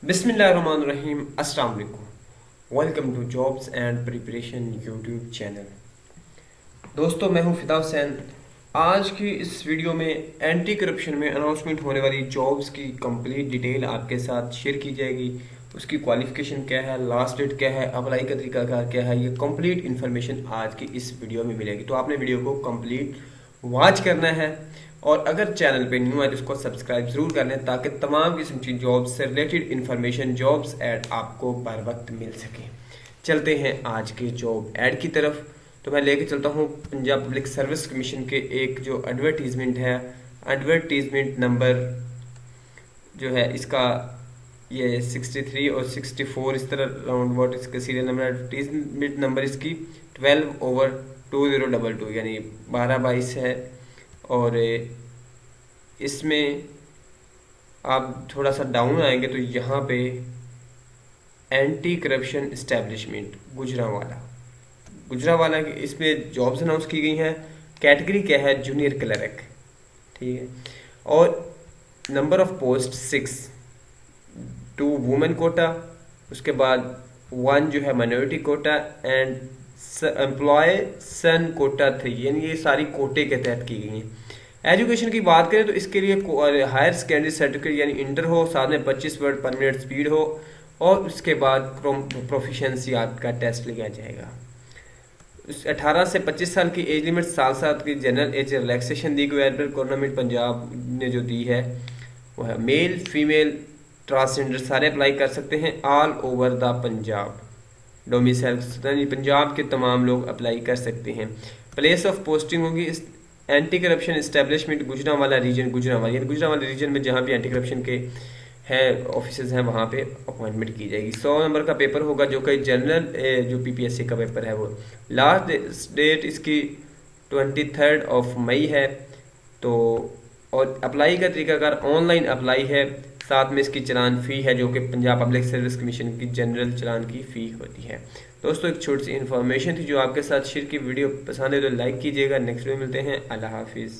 बिस्मिल्लाहिर्रहमानिर्रहीम। अस्सलाम वालेकुम। Welcome to jobs and preparation YouTube channel. दोस्तों, मैं हूं फिदा हुसैन। आज की इस वीडियो में एंटी करप्शन में अनाउंसमेंट होने वाली जॉब्स की कंप्लीट डिटेल आपके साथ शेयर की जाएगी। उसकी क्वालिफिकेशन क्या है, लास्ट डेट क्या है, अप्लाई का तरीका क्या है, ये कंप्लीट इन्फॉर्मेशन आज की इस वीडियो में मिलेगी। तो आपने वीडियो को कंप्लीट वॉच करना है और अगर चैनल पे न्यू है तो इसको सब्सक्राइब जरूर कर लें ताकि तमाम किस्म की जॉब्स से रिलेटेड इन्फॉर्मेशन, जॉब्स ऐड आपको बर वक्त मिल सके। चलते हैं आज के जॉब ऐड की तरफ। तो मैं लेके चलता हूँ पंजाब पब्लिक सर्विस कमीशन के एक जो एडवर्टीजमेंट है, एडवर्टीजमेंट नंबर जो है इसका ये 63 और 64 इस तरह राउंड अबाउट इसका सीरियल नंबर, एडवर्टीजमेंट नंबर इसकी 12/2022 यानी 12/22 है। और इसमें आप थोड़ा सा डाउन आएंगे तो यहाँ पे एंटी करप्शन इस्टेब्लिशमेंट गुजरावाला की इसमें जॉब्स अनाउंस की गई हैं। कैटेगरी क्या है? Junior clerk. ठीक है। और number of post 6, 2 women quota, उसके बाद 1 जो है minority quota and employ son quota 3, यानी ये सारी कोटे के तहत की गई हैं। एजुकेशन की बात करें तो इसके लिए हायर सेकेंडरी सर्टिफिकेट यानी इंटर हो, साथ में 25 वर्ड पर मिनट स्पीड हो और उसके बाद प्रोफिशेंसी आपका टेस्ट लिया जाएगा। 18 से 25 साल की एज लिमिट, साल साल की जनरल एज रिलैक्सेशन दी गई है। गवर्नमेंट पंजाब ने जो दी है वो है मेल फीमेल ट्रांसजेंडर सारे अप्लाई कर सकते हैं all over the Punjab. Domicile Punjab के तमाम लोग अप्लाई कर सकते हैं। प्लेस ऑफ पोस्टिंग होगी anti corruption establishment Gujranwala region, Gujranwala region में जहाँ भी एंटी करप्शन के हैं ऑफिसर्स हैं वहाँ पे अपॉइंटमेंट की जाएगी। 100 नंबर का पेपर होगा जो कि जनरल जो पीपीएससी का पेपर है वो। लास्ट डेट इसकी 23 मई है। तो और अप्लाई का तरीकाकार ऑनलाइन अप्लाई है, साथ में इसकी चलान फ़ी है जो कि पंजाब पब्लिक सर्विस कमीशन की जनरल चलान की फ़ी होती है। दोस्तों, एक छोटी सी इन्फॉर्मेशन थी जो आपके साथ शेयर की। वीडियो पसंद है तो लाइक कीजिएगा। नेक्स्ट वीडियो मिलते हैं। अल्लाह हाफिज़।